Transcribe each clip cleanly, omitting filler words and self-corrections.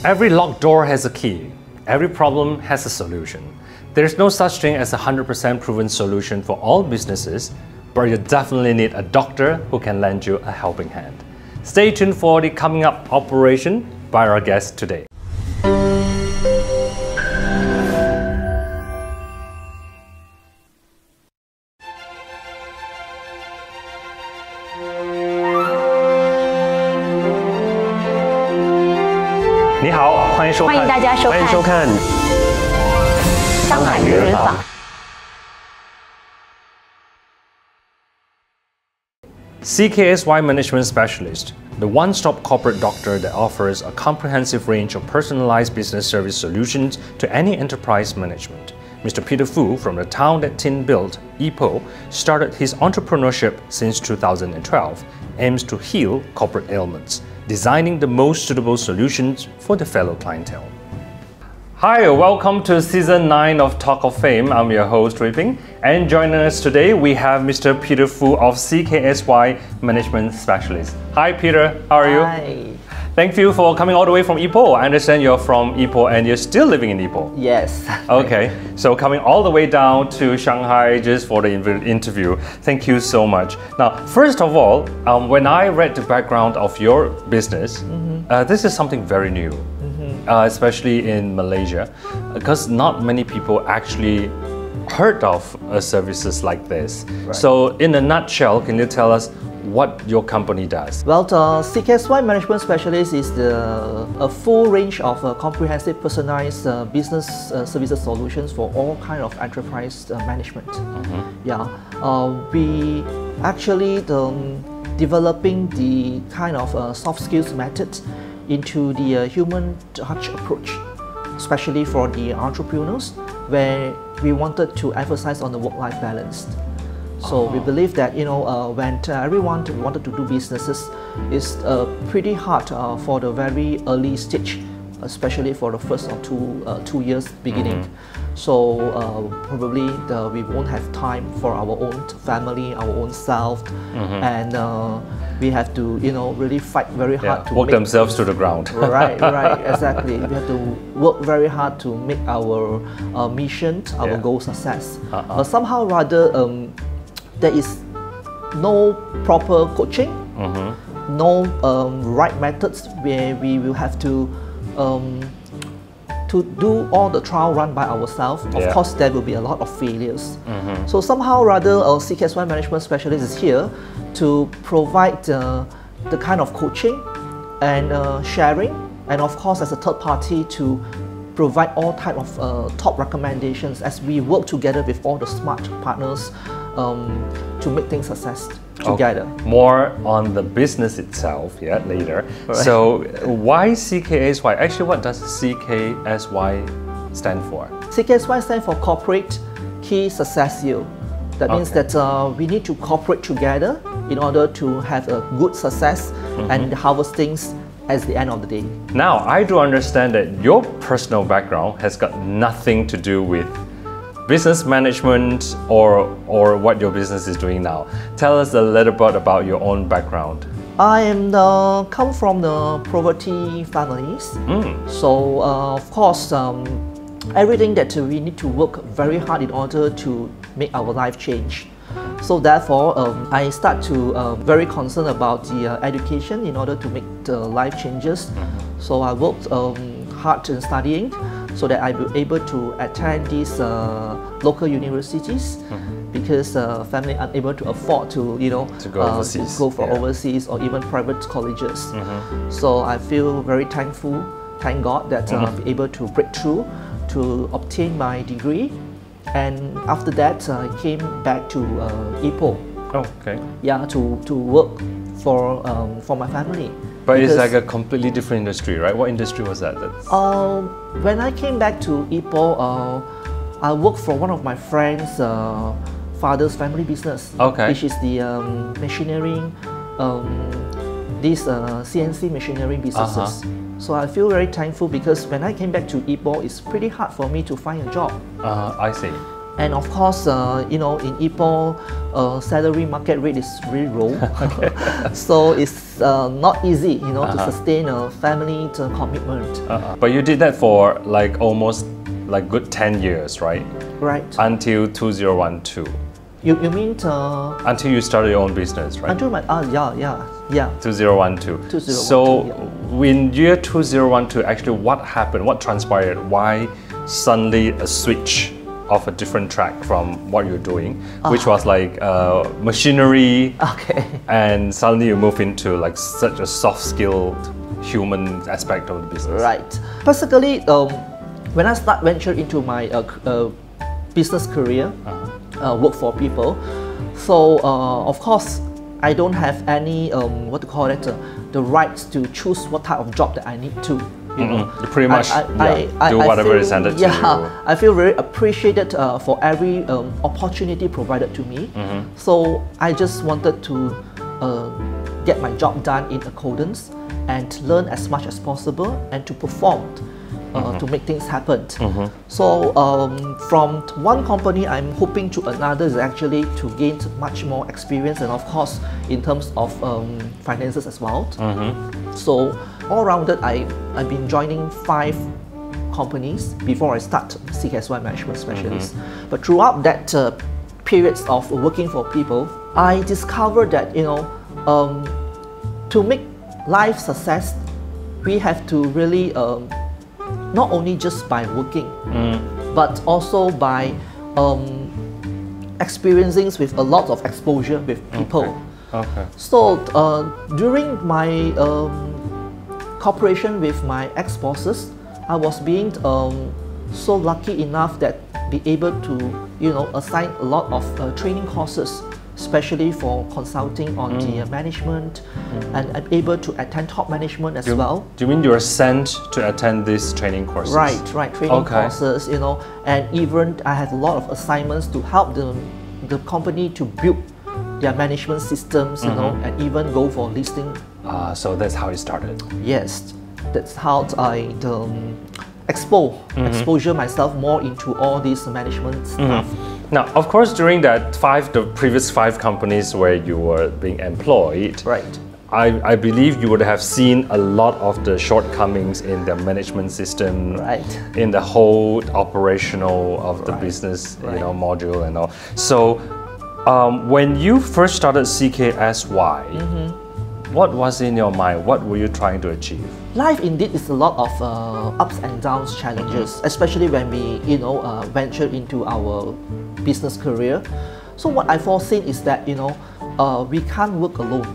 Every locked door has a key. Every problem has a solution. There's no such thing as a 100% proven solution for all businesses, but you definitely need a doctor who can lend you a helping hand. Stay tuned for the coming up operation by our guest today. Hello, 欢迎大家收看上海人人坊。CKSY Management Specialist, the one-stop corporate doctor that offers a comprehensive range of personalized business service solutions to any enterprise management. Mr. Peter Foo, from the town that Tin built, Ipoh, started his entrepreneurship since 2012, aims to heal corporate ailments, designing the most suitable solutions for the fellow clientele. Hi, welcome to Season 9 of Talk of Fame. I'm your host, Rui Ping, and joining us today we have Mr. Peter Foo of CKSY Management Specialist. Hi Peter, how are you? Hi. Thank you for coming all the way from Ipoh. I understand you're from Ipoh and you're still living in Ipoh. Yes. Okay, so coming all the way down to Shanghai just for the interview. Thank you so much. Now, first of all, when I read the background of your business, this is something very new, especially in Malaysia, because not many people actually heard of services like this. Right. So in a nutshell, can you tell us what your company does? Well, CKSY Management Specialist is a full range of comprehensive personalized business services solutions for all kind of enterprise management. Yeah, we actually developing the kind of soft skills methods into the human touch approach, especially for the entrepreneurs, where we wanted to emphasize on the work-life balance. So we believe that when everyone wanted to do businesses, it's pretty hard for the very early stage, especially for the first or two years beginning. So probably we won't have time for our own family, our own self, and we have to really fight very hard to work themselves to the ground. Right, exactly. We have to work very hard to make our mission, our goal success. But somehow rather, there is no proper coaching, no right methods where we will have to do all the trial run by ourselves. Of course, there will be a lot of failures. So somehow rather, our CKSY Management Specialist is here to provide the kind of coaching and sharing, and of course as a third party to provide all type of top recommendations as we work together with all the smart partners to make things success together. More on the business itself, later. Right. So why CKSY? Actually, what does CKSY stand for? CKSY stands for Corporate Key Success Yield. That means that we need to cooperate together in order to have a good success and harvest things at the end of the day. Now, I do understand that your personal background has got nothing to do with business management or what your business is doing now. Tell us a little bit about your own background. I am come from the poverty families. So of course, everything that we need to work very hard in order to make our life change. So therefore, I start to very concerned about the education in order to make the life changes. So I worked hard in studying so that I will able to attend these local universities because family unable to afford to go overseas, overseas or even private colleges. So I feel very thankful, thank God that I'm able to break through to obtain my degree. And after that, I came back to Ipoh. Oh, okay. Yeah, to work for my family. But it's like a completely different industry, right? What industry was that? When I came back to Ipoh, I worked for one of my friends' father's family business, which is the machinery, these CNC machinery businesses. So I feel very thankful because when I came back to Ipoh, it's pretty hard for me to find a job. I see. And of course, you know, in Ipoh, salary market rate is really low. So it's not easy, you know, to sustain a family commitment. But you did that for like almost like good 10 years, right? Right. Until 2012. You mean Until you started your own business, right? until my 2012. 2012, So yeah. in year 2012, actually what happened? What transpired? Why suddenly a switch of a different track from what you're doing, which was like machinery, Okay. and suddenly you move into like such a soft-skilled human aspect of the business. Right. Basically, when I venture into my business career, work for people, so of course I don't have any what to call it, the rights to choose what type of job that I need to. You know, You pretty much do whatever is handed to you. I feel very appreciated for every opportunity provided to me. So I just wanted to get my job done in accordance and learn as much as possible and to perform to make things happen. So from one company I'm hoping to another is actually to gain much more experience and of course in terms of finances as well. So all rounded I've been joining 5 companies before I start CKSY Management Specialist. But throughout that periods of working for people, I discovered that, you know, to make life success, we have to really not only just by working, but also by experiencing with a lot of exposure with people. Okay. So during my cooperation with my ex-bosses, I was being so lucky enough that be able to, you know, assign a lot of training courses, especially for consulting on the management, and I'm able to attend top management as well. Do you mean you're sent to attend these training courses? Right, training courses, you know, and even I have a lot of assignments to help the company to build their management systems, you know, and even go for listing. So that's how it started. Yes, that's how I exposure myself more into all these management stuff. Now, of course, during that the previous 5 companies where you were being employed, Right. I believe you would have seen a lot of the shortcomings in the management system, Right. in the whole operational of the business, you know, module and all. So, when you first started CKSY, what was in your mind? What were you trying to achieve? Life indeed is a lot of ups and downs, challenges, especially when we, you know, venture into our business career. So what I foreseen is that, you know, we can't work alone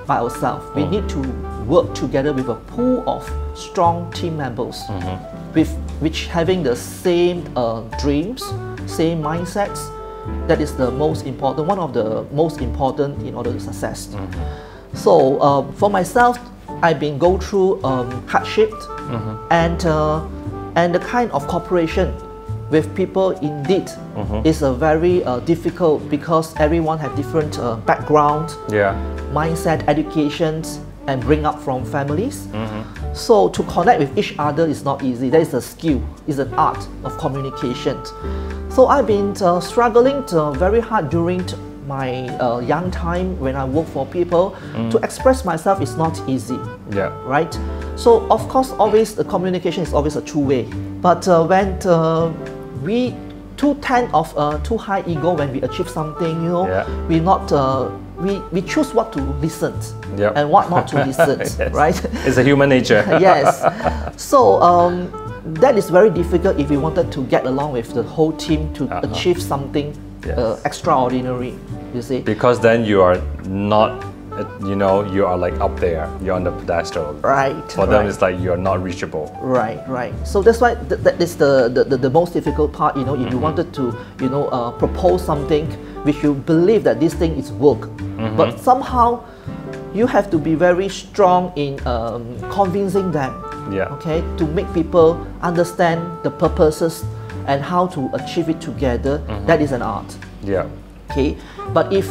by ourselves. We need to work together with a pool of strong team members, with which having the same dreams, same mindsets. That is the most important, one of the most important in order to success. So for myself, I've been go through hardship and the kind of cooperation with people indeed is a very difficult because everyone have different background, mindset, educations, and bring up from families. So to connect with each other is not easy. That is a skill, is an art of communication. So I've been struggling very hard during my young time when I work for people. To express myself is not easy, right? So of course, always the communication is always a two-way. But when we too tend of too high ego when we achieve something, you know, we not we choose what to listen and what not to listen, right? It's a human nature. Yes. So that is very difficult if we wanted to get along with the whole team to achieve something extraordinary, you see. Because then you are not, you know, you are like up there, you're on the pedestal. Right. For them, it's like you're not reachable. Right. So that's why that is the most difficult part, you know, if you wanted to, you know, propose something which you believe that this thing is work, but somehow you have to be very strong in convincing them, okay, to make people understand the purposes and how to achieve it together. That is an art. Okay, but if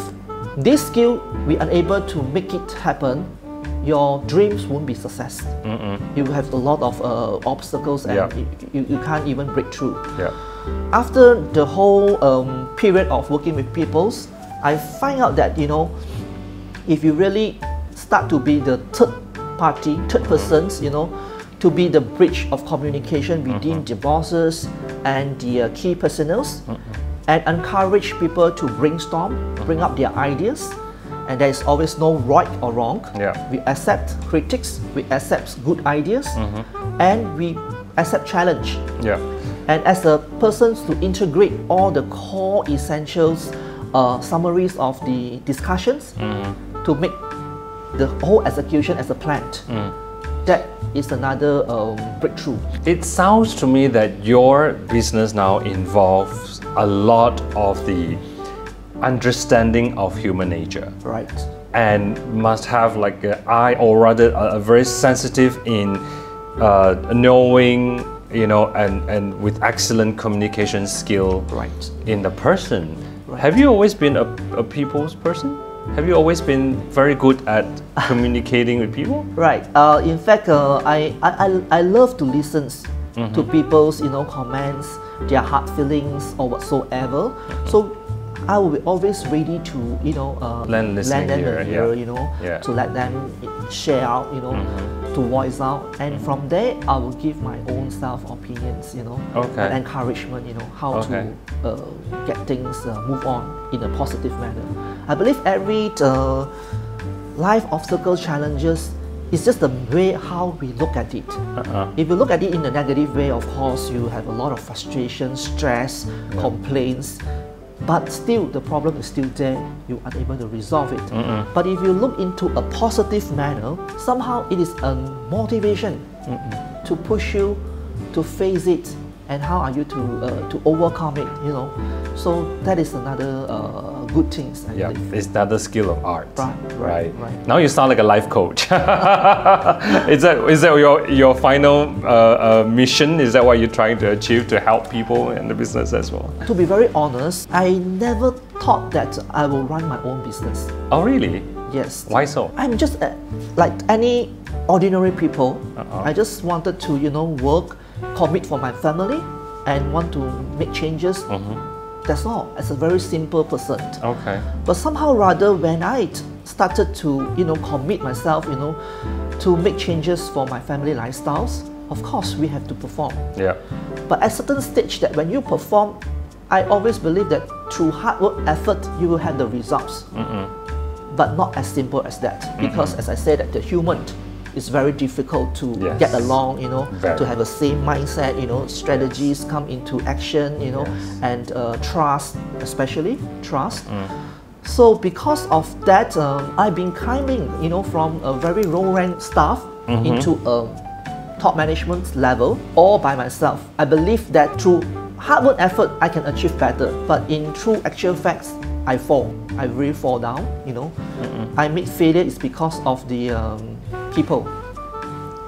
this skill we are unable to make it happen, your dreams won't be success. You have a lot of obstacles and you can't even break through. after the whole period of working with people, I find out that if you really start to be the third persons, to be the bridge of communication between the bosses and the key personals, and encourage people to brainstorm, bring up their ideas, and there is always no right or wrong. We accept critics, we accept good ideas, and we accept challenge. And as a person to integrate all the core essentials, summaries of the discussions to make the whole execution as a plan. That is another breakthrough. It sounds to me that your business now involves a lot of the understanding of human nature. Right. And must have like an eye, or rather a very sensitive in knowing, and with excellent communication skill in the person. Have you always been a people's person? Have you always been very good at communicating with people? Right. In fact, I love to listen to people's comments, their heart feelings or whatsoever. So I will be always ready to lend them an ear, to let them share out, to voice out, and from there I will give my own self opinions, and encouragement, how to get things move on in a positive manner. I believe every life obstacle challenges is just the way how we look at it. If you look at it in a negative way, of course you have a lot of frustration, stress, complaints. But still, the problem is still there, you are unable to resolve it. But if you look into a positive manner, somehow it is a motivation to push you to face it, and how are you to overcome it, So that is another good thing, I believe. It's another skill of art. Right. Now you sound like a life coach. Is that your final mission? Is that what you're trying to achieve, to help people in the business as well? To be very honest, I never thought that I will run my own business. Oh really? Yes. Why so? I'm just like any ordinary people. I just wanted to, work, commit for my family, and want to make changes. That's all. As a very simple person. But somehow rather, when I started to, commit myself, to make changes for my family lifestyles, of course we have to perform. But at a certain stage, that when you perform, I always believe that through hard work, effort, you will have the results. But not as simple as that, because as I said, that the human is very difficult to get along, to have the same mindset, strategies come into action, and trust, especially trust. So because of that, I've been climbing, from a very low-rank staff into a top management level all by myself. I believe that through hard work effort, I can achieve better. But in true actual facts, I fall. I really fall down, I make failure is because of the people,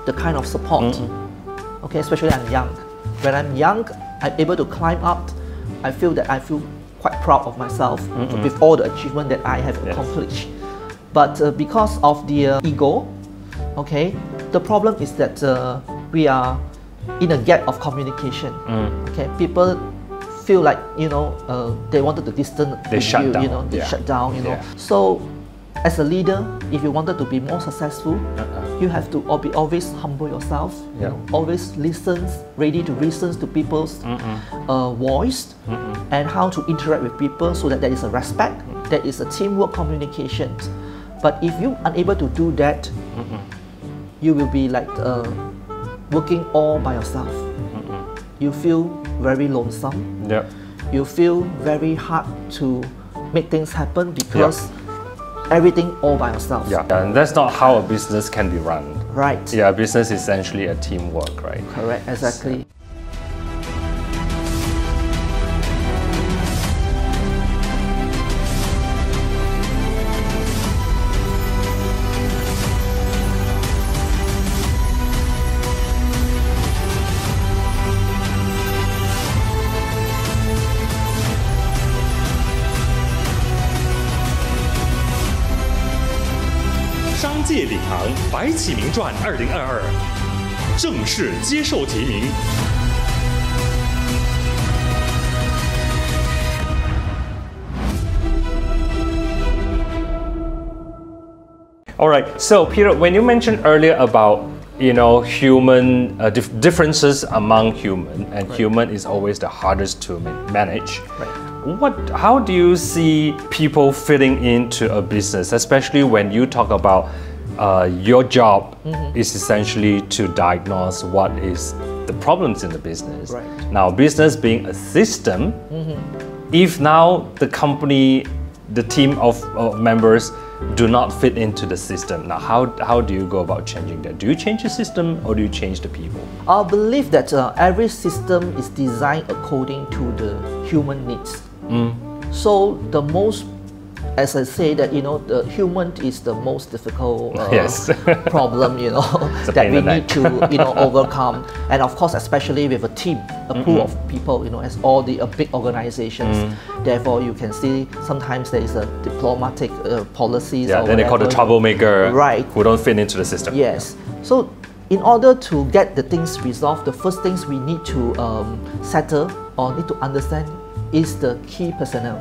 the kind of support. Especially I'm young. When I'm young, I'm able to climb up. I feel quite proud of myself with all the achievement that I have accomplished. But because of the ego, the problem is that we are in a gap of communication. People feel like they wanted to distance they shut you, down. They shut down. So as a leader, if you wanted to be more successful, you have to be always humble yourself. Always listen, ready to listen to people's voice, and how to interact with people, so that there is a respect, there is a teamwork communication. But if you are unable to do that, you will be like working all by yourself. You feel very lonesome. You feel very hard to make things happen, because everything all by yourself. And that's not how a business can be run. Right. Business is essentially a teamwork, right? Correct, exactly.《商界领航白起名传2022》正式接受提名。All right. So, Peter, when you mentioned earlier about human differences among human, and human is always the hardest to manage. Right. How do you see people fitting into a business, especially when you talk about your job is essentially to diagnose what is the problems in the business. Right. Now, business being a system, if now the company, the team of members do not fit into the system, now how do you go about changing that? Do you change the system or do you change the people? I believe that every system is designed according to the human needs. So the most, as I say, that the human is the most difficult yes. problem, that we need to overcome. And of course, especially with a team, a pool of people, as all the big organizations. Therefore, you can see sometimes there is a diplomatic policies. Yeah, or then they call the troublemaker, right, who don't fit into the system. Yes. So in order to get the things resolved, the first things we need to settle or need to understand is the key personnel,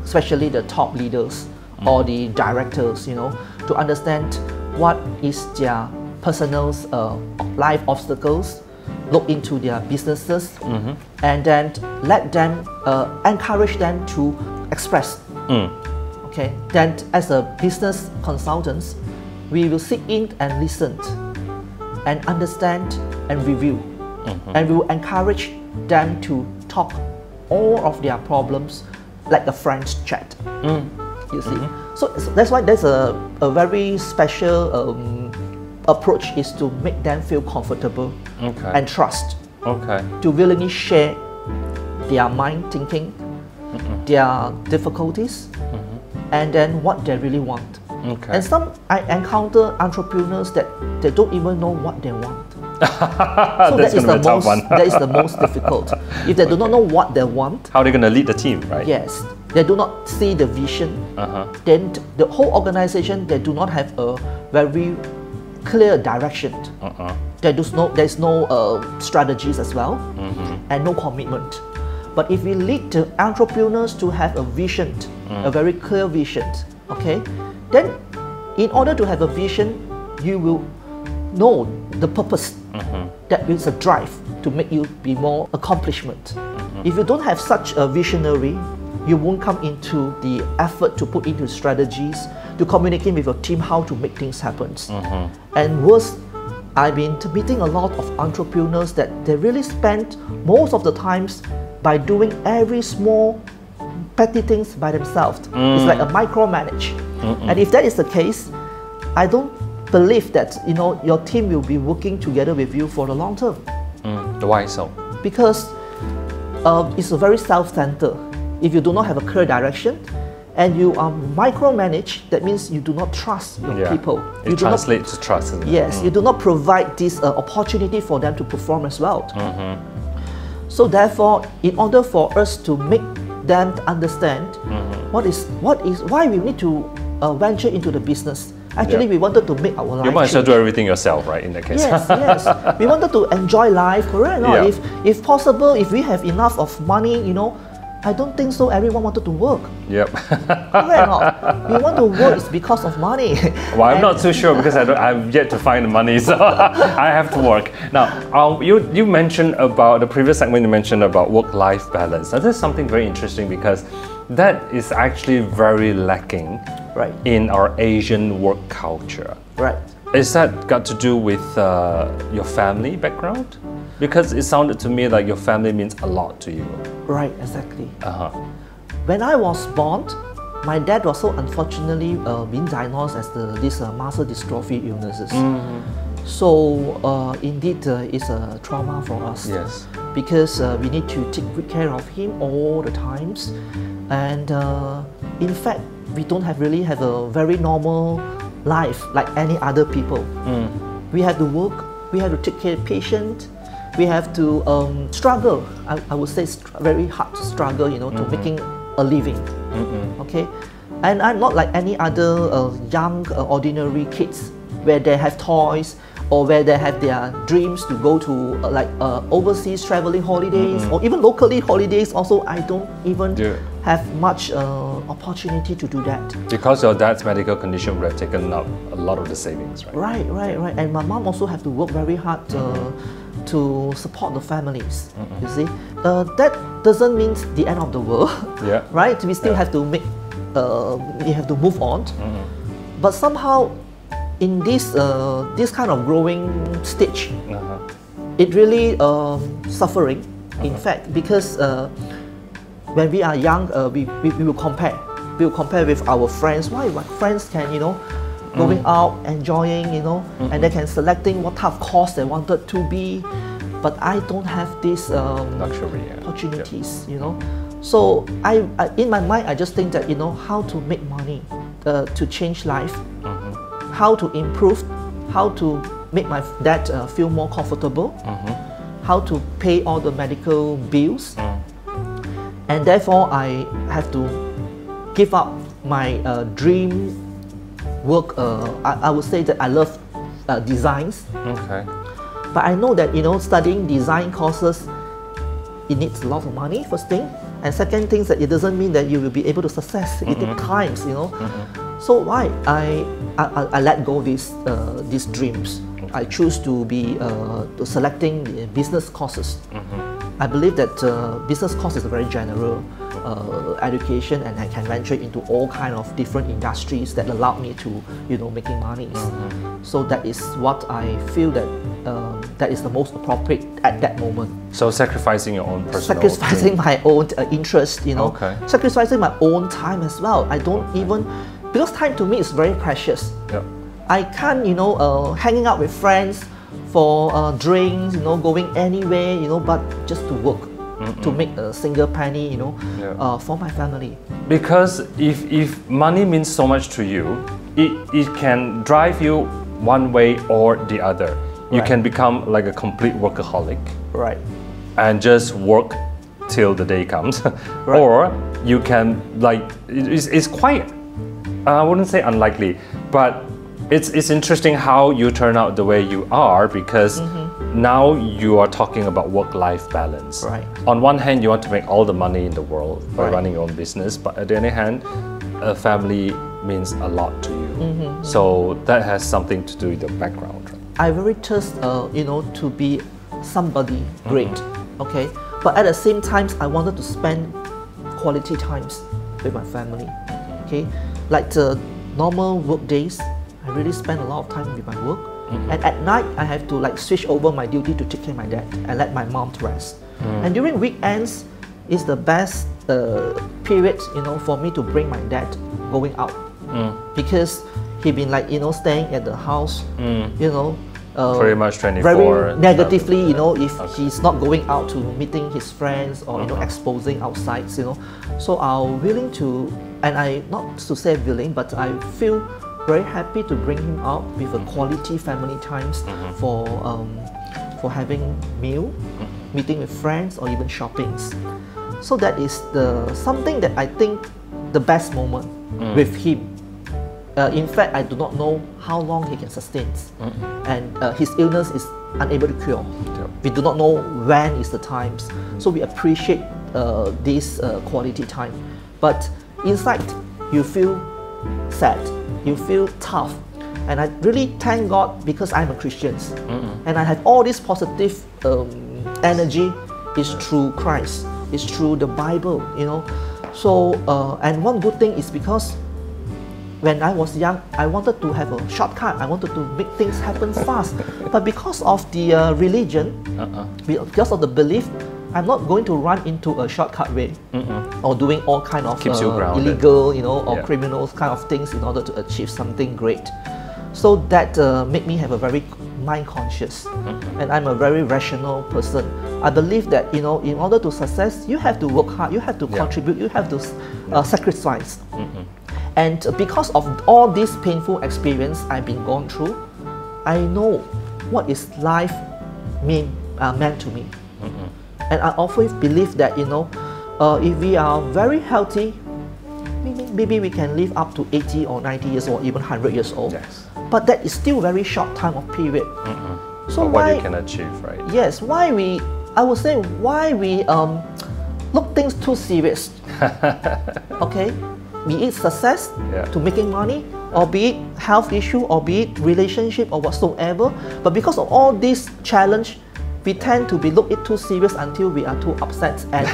especially the top leaders or the directors, to understand what is their personal life obstacles, look into their businesses, and then let them, encourage them to express. Okay. Then as a business consultants, we will sit in and listen and understand and review. And we will encourage them to talk all of their problems like a friend's chat. You see? So that's why there's a very special approach is to make them feel comfortable and trust. To willingly share their mind thinking, their difficulties, and then what they really want. And I encounter entrepreneurs that they don't even know what they want. So that is the most difficult. If they do not know what they want, how are they going to lead the team, right? Yes, they do not see the vision. Then the whole organization, they do not have a very clear direction. There's no strategies as well, and no commitment. But if we lead the entrepreneurs to have a vision, a very clear vision, okay, then in order to have a vision, you will know the purpose. That is a drive to make you be more accomplishment. If you don't have such a visionary, you won't come into the effort to put into strategies, to communicate with your team how to make things happen. And worse, I've been meeting a lot of entrepreneurs that they really spend most of the times by doing every small petty things by themselves. It's like a micromanage. And if that is the case, I don't believe that your team will be working together with you for the long term. Why so? Because it's a very self-centered. If you do not have a clear direction and you are micromanaged, that means you do not trust your people. It translates to trust, isn't it? Yes, you do not provide this opportunity for them to perform as well. So therefore, in order for us to make them understand why we need to venture into the business. Actually, we wanted to make our life. You might as well do everything yourself, right? In that case. Yes. We wanted to enjoy life, correct? No, if possible, if we have enough of money, I don't think so. Everyone wanted to work. Yep. Correct. We want to work is because of money. Well, I'm not too sure because I've yet to find the money, so I have to work. Now, you mentioned about the previous segment. You mentioned about work-life balance. Now, this is something very interesting because that is actually very lacking. Right. In our Asian work culture. Right. Is that got to do with your family background? Because it sounded to me like your family means a lot to you. Right, exactly. When I was born, my dad was so unfortunately being diagnosed as this muscle dystrophy illnesses. So indeed, it's a trauma for us. Yes. Because we need to take good care of him all the times, and in fact, we don't really have a very normal life like any other people. We have to work, we have to take care of patients, we have to struggle. I would say very hard to struggle, to making a living. Okay, and I'm not like any other young ordinary kids where they have toys. or where they have their dreams to go to overseas traveling holidays, or even locally holidays. Also, I don't even have much opportunity to do that. Because your dad's medical condition would have taken up a lot of the savings, right? Right. And my mom also have to work very hard to support the families. You see, that doesn't mean the end of the world, right? We still have to make, we have to move on. But somehow, in this kind of growing stage, it really suffering. In fact, because when we are young, we will compare. We will compare with our friends. Why my friends can, going out, enjoying, and they can selecting what type of course they wanted to be. But I don't have these luxury opportunities, So I in my mind, I just think that how to make money to change life, how to improve, how to make my dad feel more comfortable, how to pay all the medical bills, and therefore I have to give up my dream work. I would say that I love designs. Okay. But I know that studying design courses, it needs a lot of money, first thing, and second thing is that it doesn't mean that you will be able to success. It takes time, So why I let go these dreams. I choose to be selecting business courses. I believe that business course is a very general education, and I can venture into all kind of different industries that allow me to making money. So that is what I feel that that is the most appropriate at that moment. So sacrificing your own personal sacrificing my own interest, Okay. sacrificing my own time as well. I don't even, because time to me is very precious. I can't hanging out with friends for drinks, going anywhere, but just to work, to make a single penny, for my family. Because if money means so much to you, it can drive you one way or the other. You can become like a complete workaholic, right? And just work till the day comes, or you can it's quite, I wouldn't say unlikely, but it's interesting how you turn out the way you are, because now you are talking about work-life balance. Right. On one hand, you want to make all the money in the world by running your own business, but on the other hand, a family means a lot to you. So that has something to do with your background. Right? I very thirst, to be somebody great, okay? But at the same time, I wanted to spend quality times with my family, okay? Like the normal work days, I really spend a lot of time with my work. And at night, I have to switch over my duty to take care of my dad and let my mom rest. And during weekends is the best period, for me to bring my dad going out, because he been staying at the house, pretty much 24. Very negatively, if he's not going out to meeting his friends or exposing outside, So I'm willing to, and I not to say willing, but I feel very happy to bring him out with a quality family times for having meal, meeting with friends, or even shoppings. So that is something that I think the best moment with him. In fact, I do not know how long he can sustain, and his illness is unable to cure. We do not know when is the times, so we appreciate this quality time. But inside, you feel sad, you feel tough, and I really thank God because I'm a Christian, and I have all this positive energy. Is through Christ, is through the Bible, So and one good thing is because when I was young, I wanted to have a shortcut. I wanted to make things happen fast. But because of the religion, because of the belief, I'm not going to run into a shortcut way or doing all kind of illegal, or criminals kind of things in order to achieve something great. So that made me have a very mind conscious, and I'm a very rational person. I believe that in order to success, you have to work hard, you have to contribute, you have to sacrifice. And because of all this painful experience I've been gone through, I know what is life meant to me. And I always believe that if we are very healthy, maybe we can live up to 80 or 90 years or even 100 years old. Yes. But that is still very short time of period. So But what you can achieve, right? Yes, I would say why we look things too serious. Okay, be it success to making money, or be it health issue, or be it relationship or whatsoever. But because of all this challenge, we tend to be look it too serious until we are too upset and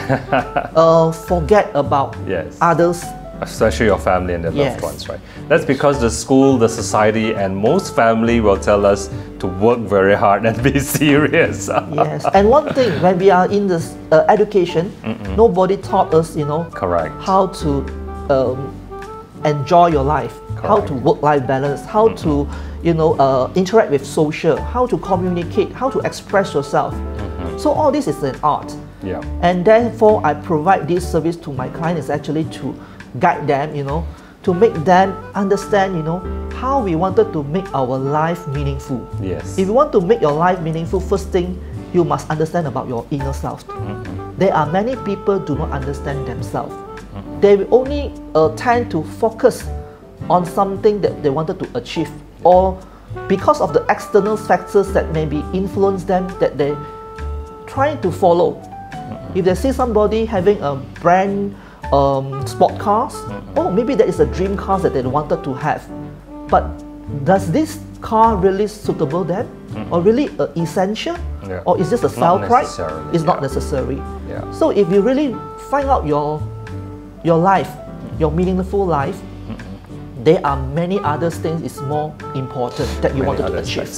forget about others. Especially your family and their loved ones, right? That's because the school, the society, and most family will tell us to work very hard and be serious. Yes, and one thing, when we are in this education, nobody taught us, Correct. how to enjoy your life, how to work-life balance, how to, interact with social, how to communicate, how to express yourself. So all this is an art. Yeah. And therefore, I provide this service to my clients actually to guide them, to make them understand, how we wanted to make our life meaningful. Yes. If you want to make your life meaningful, first thing, you must understand about your inner self. There are many people do not understand themselves. They will only tend to focus on something that they wanted to achieve, or because of the external factors that maybe influence them that they try to follow. If they see somebody having a brand sport cars, oh, maybe that is a dream car that they wanted to have. But does this car really suitable them? Or really essential? Or is this a sell price? It's not necessary. So if you really find out your life, your meaningful life, there are many other things is more important that you wanted to achieve.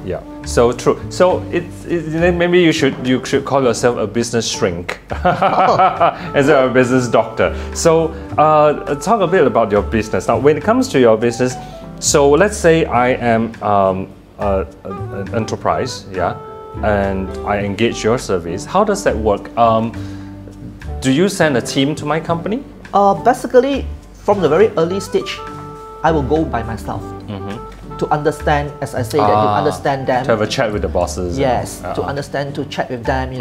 Yeah. So true. So maybe you should call yourself a business shrink instead of a business doctor. So talk a bit about your business. Now, when it comes to your business, so let's say I am an enterprise, and I engage your service. How does that work? Do you send a team to my company? Basically, from the very early stage, I will go by myself to understand, as I say, that you understand them. To have a chat with the bosses. Yes, to understand, to chat with them,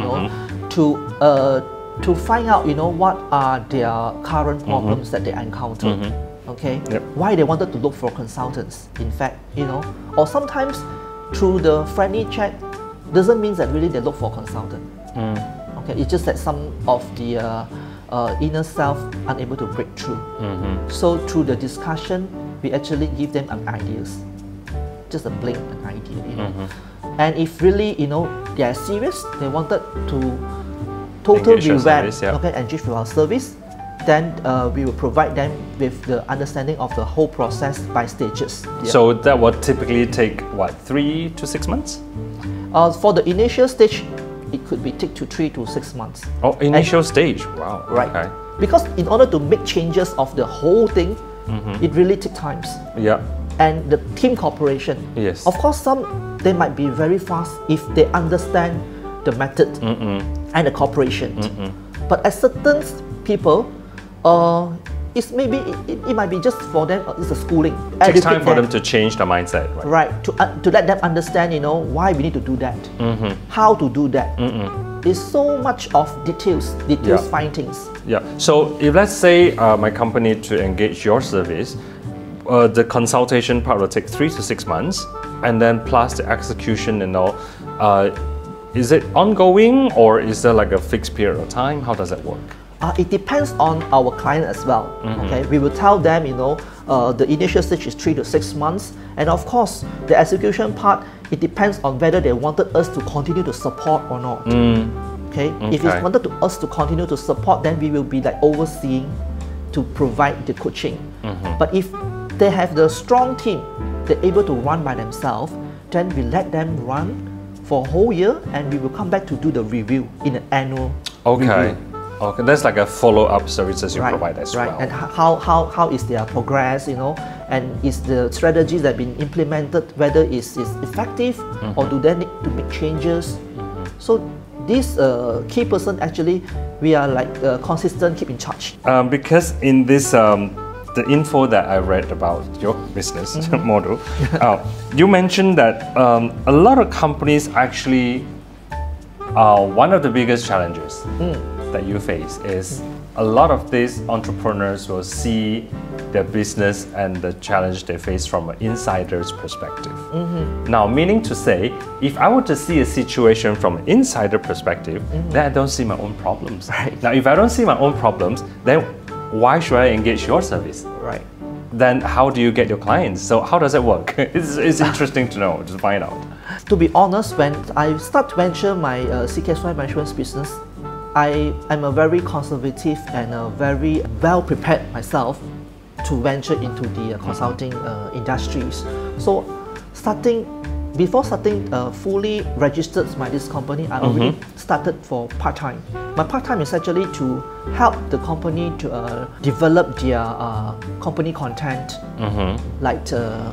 to find out, what are their current problems that they encounter. Okay, why they wanted to look for consultants. In fact, or sometimes through the friendly chat doesn't mean that really they look for a consultant. Okay, it's just that some of the inner self unable to break through. So through the discussion, we actually give them an ideas, just a blank an idea, And if really they are serious, they wanted to totally revamp, engage with our service, then we will provide them with the understanding of the whole process by stages. So that would typically take what, 3 to 6 months? For the initial stage, it could be take to 3 to 6 months. Oh, initial stage. Wow. Right. Okay. Because in order to make changes of the whole thing, it really takes times. Yeah. And the team cooperation. Yes. Of course, they might be very fast if they understand the method and the cooperation. But as certain people, it might be just for them. It's a schooling. It takes time for them to change their mindset. Right. To let them understand, why we need to do that, how to do that. There's so much of details findings. Yeah. So if let's say my company to engage your service, the consultation part will take 3 to 6 months, and then plus the execution and all. Is it ongoing, or is there like a fixed period of time? How does that work? It depends on our client as well. Okay, we will tell them, the initial stage is 3 to 6 months, and of course, the execution part, it depends on whether they wanted us to continue to support or not. Okay, if they wanted us to continue to support, then we will be like overseeing to provide the coaching. But if they have the strong team, they're able to run by themselves, then we let them run for a whole year, and we will come back to do the review in an annual review. Okay, that's like a follow-up services you provide as well. And how is their progress, and is the strategies that have been implemented, whether it's effective or do they need to make changes. So this key person actually, we are like consistent, keep in touch. Because in this, the info that I read about your business model, you mentioned that a lot of companies actually, one of the biggest challenges that you face is a lot of these entrepreneurs will see their business and the challenge they face from an insider's perspective. Now, meaning to say, if I were to see a situation from an insider perspective, then I don't see my own problems. Right. Now, if I don't see my own problems, then why should I engage your service? Right. Then how do you get your clients? So how does it work? It's interesting to know, to find out. To be honest, when I start to venture my CKSY management business, I'm a very conservative and very well prepared myself to venture into the consulting industries. So before starting fully registered this company, I already started for part-time. My part-time is actually to help the company to develop their company content, like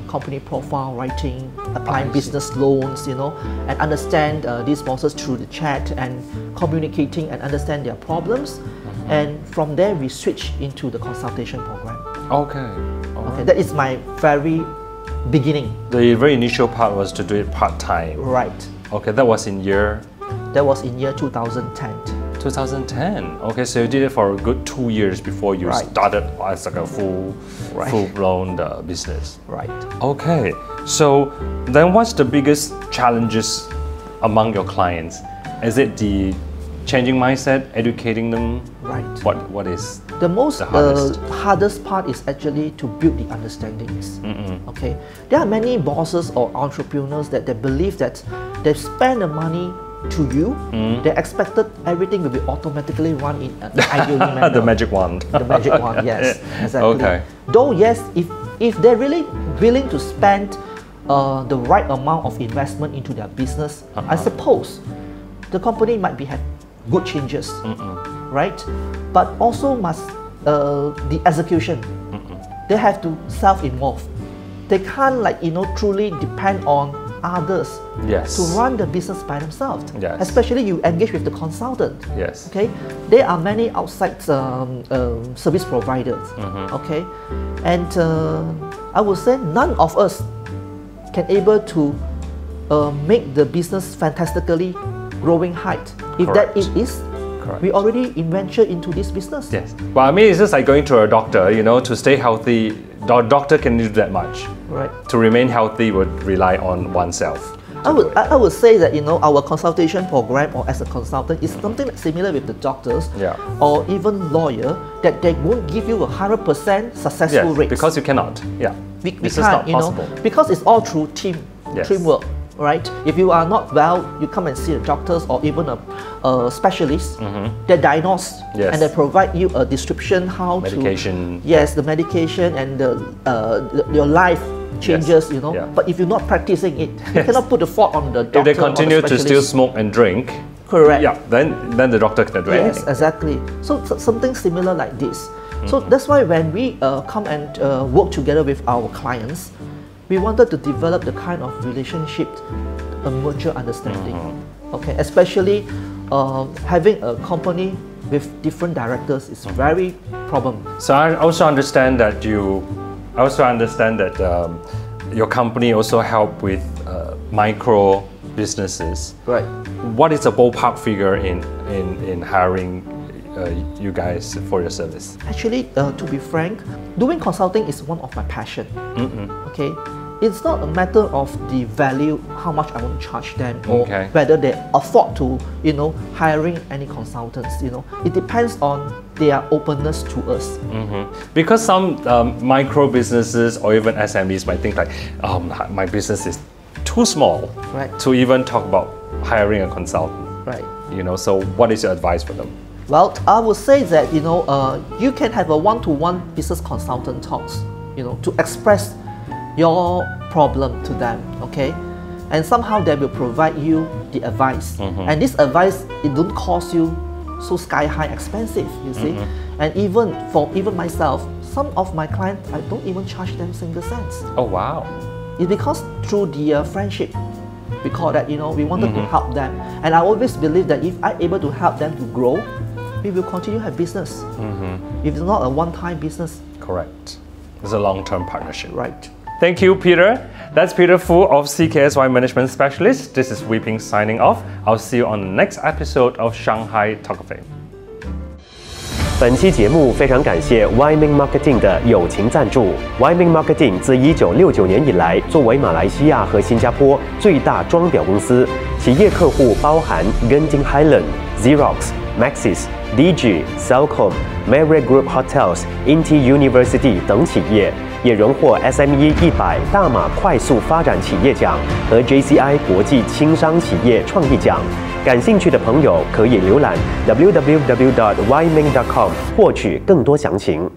company profile writing, applying business loans, you know, and understand these bosses through the chat and communicating and understand their problems. And from there, we switch into the consultation program. Okay. Okay, that is my very beginning. The very initial part was to do it part-time. Right. Okay, that was in year? That was in year 2010. 2010. Okay, so you did it for a good 2 years before you started as like a full-blown business. Right. Okay, so then what's the biggest challenges among your clients? Is it the changing mindset, educating them? Right. What is the most hardest? Hardest part is actually to build the understandings. Okay, there are many bosses or entrepreneurs that they believe that they spend the money to you, they expected everything will be automatically run in an ideal manner. The magic wand. The magic wand, yes, exactly. Okay. Though yes, if they're really willing to spend the right amount of investment into their business, I suppose the company might have good changes, right? But also must the execution. They have to self-involve. They can't truly depend on others to run the business by themselves. Especially you engage with the consultant. Okay, there are many outside service providers. Okay, and I would say none of us can able to make the business fantastically growing height. If that it is, we already venture into this business. Yes. Well, I mean, it's just like going to a doctor, you know, to stay healthy. The doctor can do that much. Right. To remain healthy would rely on oneself. I would say that, you know, our consultation program or as a consultant is something similar with the doctors or even lawyer, that they won't give you 100% successful rate. Because you cannot. Yeah. We can't, you know, because it's all through teamwork. Right? If you are not well, you come and see the doctors or even a specialist. They diagnose and they provide you a description how medication. The medication and your life changes, you know. But if you're not practicing it, you cannot put the fault on the doctor. If they continue to still smoke and drink, then the doctor cannot do anything. Yes, exactly. So something similar like this. So that's why when we come and work together with our clients, we wanted to develop the kind of relationship, a mutual understanding. Okay, especially having a company with different directors is very problem. So I also understand that your company also help with micro businesses. Right. What is the ballpark figure in hiring you guys for your service? Actually, to be frank, doing consulting is one of my passion. Okay, it's not a matter of the value, how much I want to charge them, or whether they afford to, you know, hiring any consultants. You know, it depends on their openness to us. Because some micro businesses or even SMEs might think like, my business is too small to even talk about hiring a consultant. Right. You know, so what is your advice for them? Well, I would say that, you know, you can have a one-to-one business consultant talks, you know, to express your problem to them, okay? And somehow they will provide you the advice. And this advice, it don't cost you so sky-high expensive, you see? And even myself, some of my clients, I don't even charge them single cents. Oh, wow. It's because through the friendship, we call that, you know, we wanted to help them. And I always believe that if I'm able to help them to grow, we will continue to have business. If it's not a one-time business. Correct. It's a long-term partnership. Right. Thank you, Peter. That's Peter Foo of CKSY Management Specialist. This is Weeping signing off. I'll see you on the next episode of Shanghai Talk of Fame. 本期节目非常感谢 Wyman Marketing 的友情赞助。Wyman Marketing 自1969年以来，作为马来西亚和新加坡最大装裱公司，企业客户包含 Genting Highland、Xerox、Maxis、DG、Cellcom、Marriott Group Hotels、Inti University 等企业，也荣获 SME 100大马快速发展企业奖和 JCI 国际轻商企业创意奖。感兴趣的朋友可以浏览 www.wyman.com 获取更多详情。